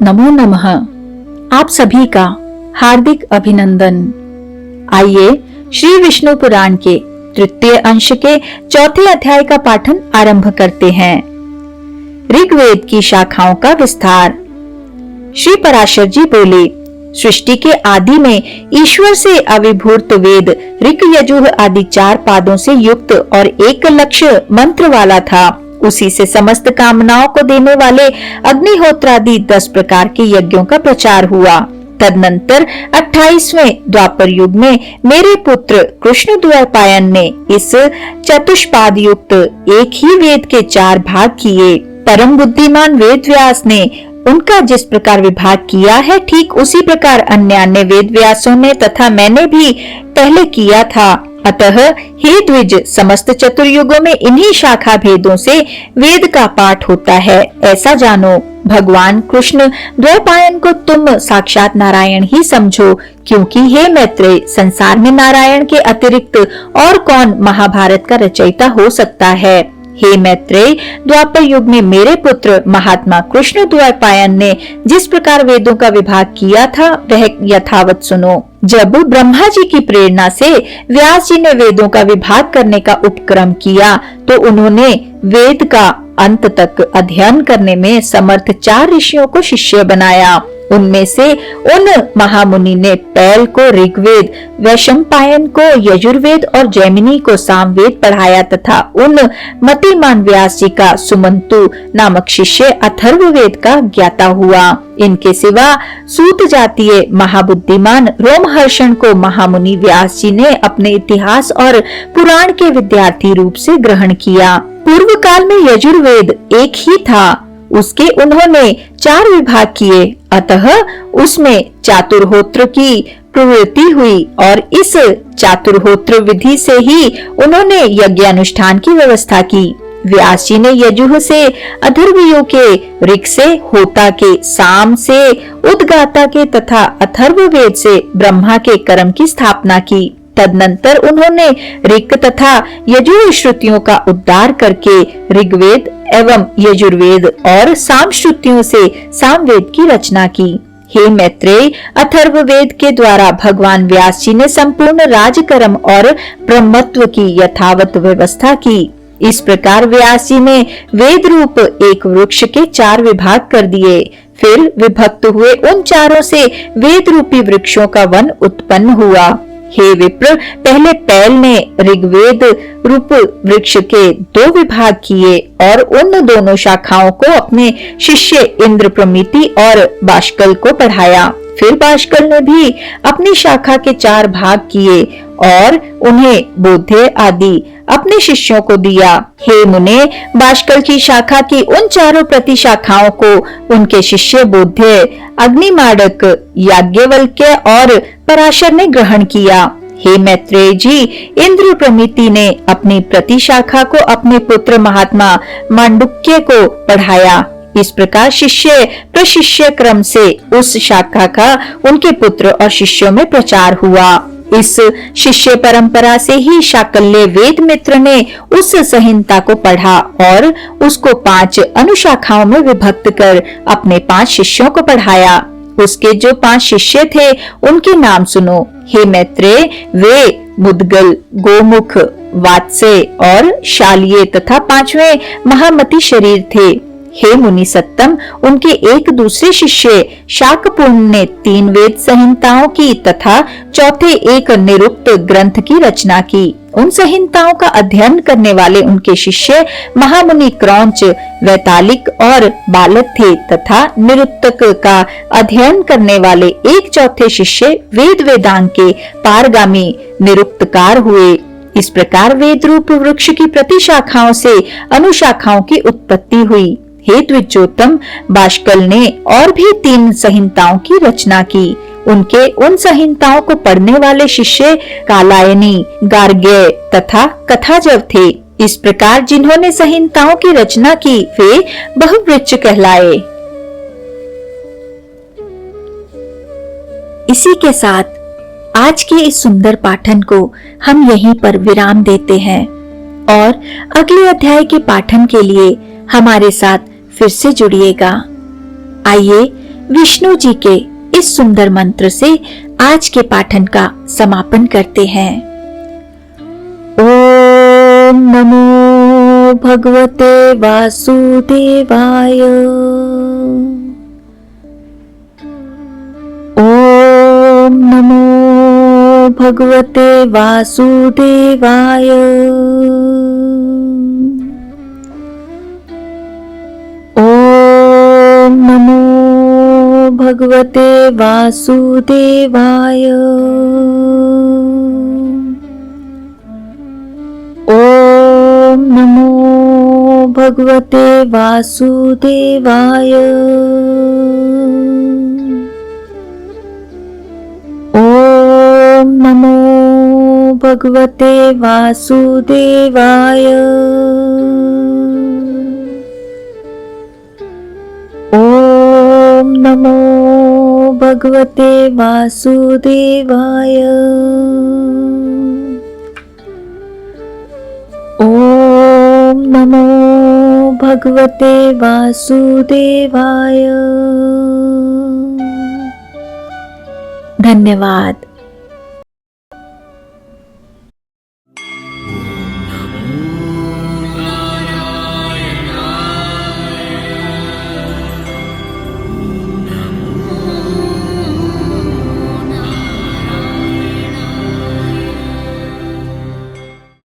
नमो नमः। आप सभी का हार्दिक अभिनंदन। आइए श्री विष्णु पुराण के तृतीय अंश के चौथे अध्याय का पाठन आरंभ करते हैं। ऋग्वेद की शाखाओं का विस्तार। श्री पराशर जी बोले, सृष्टि के आदि में ईश्वर से अविभूत वेद ऋक यजुः आदि 4 पादों से युक्त और एक लक्ष्य मंत्र वाला था। उसी से समस्त कामनाओं को देने वाले अग्निहोत्र आदि 10 प्रकार के यज्ञों का प्रचार हुआ। तदनंतर 28वें द्वापर युग में मेरे पुत्र कृष्ण द्वैपायन ने इस चतुष्पाद युक्त एक ही वेद के 4 भाग किए। परम बुद्धिमान वेद व्यास ने उनका जिस प्रकार विभाग किया है, ठीक उसी प्रकार अन्य वेद व्यासों ने तथा मैंने भी पहले किया था। अतः हे द्विज, समस्त चतुर्युगों में इन्हीं शाखा भेदों से वेद का पाठ होता है, ऐसा जानो। भगवान कृष्ण द्वैपायन को तुम साक्षात नारायण ही समझो, क्योंकि हे मैत्रेय, संसार में नारायण के अतिरिक्त और कौन महाभारत का रचयिता हो सकता है। हे मैत्रेय, द्वापर युग में मेरे पुत्र महात्मा कृष्ण द्वैपायन ने जिस प्रकार वेदों का विभाग किया था, वह यथावत सुनो। जब ब्रह्मा जी की प्रेरणा से व्यास जी ने वेदों का विभाग करने का उपक्रम किया, तो उन्होंने वेद का अंत तक अध्ययन करने में समर्थ 4 ऋषियों को शिष्य बनाया। उनमें से उन महामुनि ने पैल को ऋग्वेद, वैशंपायन को यजुर्वेद और जैमिनी को सामवेद पढ़ाया तथा उन मतिमान व्यास जी का सुमंतु नामक शिष्य अथर्ववेद का ज्ञाता हुआ। इनके सिवा सूत जातीय महाबुद्धिमान रोमहर्षण को महामुनि व्यास जी ने अपने इतिहास और पुराण के विद्यार्थी रूप से ग्रहण किया। पूर्व काल में यजुर्वेद एक ही था, उसके उन्होंने 4 विभाग किए, अतः उसमें चातुर्होत्र की प्रवृत्ति हुई और इस चातुर्होत्र विधि से ही उन्होंने यज्ञ अनुष्ठान की व्यवस्था की। व्यास जी ने यजुः से अथर्वयों के, ऋक् से होता के, साम से उद्गाता के तथा अथर्ववेद से ब्रह्मा के कर्म की स्थापना की। तदनंतर उन्होंने ऋक् तथा यजुर श्रुतियों का उद्धार करके ऋग्वेद एवं यजुर्वेद और साम श्रुतियों से सामवेद की रचना की। हे मैत्रेय, अथर्ववेद के द्वारा भगवान व्यास जी ने संपूर्ण राजकर्म और ब्रह्मत्व की यथावत व्यवस्था की। इस प्रकार व्यास जी ने वेद रूप एक वृक्ष के 4 विभाग कर दिए। फिर विभक्त हुए उन चारों से वेद रूपी वृक्षों का वन उत्पन्न हुआ। हे विप्र, पहले पैल ने ऋग्वेद रूप वृक्ष के 2 विभाग किए और उन दोनों शाखाओं को अपने शिष्य इंद्र प्रमिति और बाष्कल को पढ़ाया। फिर बाष्कल ने भी अपनी शाखा के 4 भाग किए और उन्हें बोध्य आदि अपने शिष्यों को दिया। हे मुने, बाष्कल की शाखा की उन 4 प्रति शाखाओं को उनके शिष्य बोध्य, अग्निमाडक, याज्ञवल्क्य और पराशर ने ग्रहण किया। हे मैत्रेय जी, इंद्र प्रमिति ने अपनी प्रति शाखा को अपने पुत्र महात्मा मांडुक्य को पढ़ाया। इस प्रकार शिष्य प्रशिष्य क्रम से उस शाखा का उनके पुत्र और शिष्यों में प्रचार हुआ। इस शिष्य परंपरा से ही शाकल्य वेद मित्र ने उस संहिता को पढ़ा और उसको 5 अनुशाखाओं में विभक्त कर अपने 5 शिष्यों को पढ़ाया। उसके जो 5 शिष्य थे, उनके नाम सुनो। हे मैत्रेय, वे मुद्गल, गोमुख, वात्स्य और शाल्य तथा 5वें महामति शरीर थे। हे मुनि सत्तम, उनके एक दूसरे शिष्य शाकपूर्ण ने 3 वेद संहिताओं की तथा चौथे एक निरुक्त ग्रंथ की रचना की। उन संहिताओं का अध्ययन करने वाले उनके शिष्य महामुनि क्रौंच, वैतालिक और बालक थे तथा निरुक्तक का अध्ययन करने वाले 1/4 शिष्य वेद वेदांग के पारगामी निरुक्तकार हुए। इस प्रकार वेद रूप वृक्ष की प्रति शाखाओं से अनुशाखाओं की उत्पत्ति हुई। हे द्विजोत्तम, बाष्कल ने और भी 3 संहिताओं की रचना की। उनके उन संहिताओं को पढ़ने वाले शिष्य कालायनी, गार्ग्य तथा कथाजव थे। इस प्रकार जिन्होंने संहिताओं की रचना की, वे बहुवृक्ष कहलाए। इसी के साथ आज के इस सुंदर पाठन को हम यहीं पर विराम देते हैं और अगले अध्याय के पाठन के लिए हमारे साथ फिर से जुड़िएगा। आइए विष्णु जी के इस सुंदर मंत्र से आज के पाठन का समापन करते हैं। ओम नमो भगवते वासुदेवाय। ओम नमो भगवते वासुदेवाय। ओम नमो भगवते वासुदेवाय। ओम नमो भगवते वासुदेवाय। ओम नमो भगवते वासुदेवाय। ओम नमो भगवते वासुदेवाय। ओम नमो भगवते वासुदेवाय। धन्यवाद।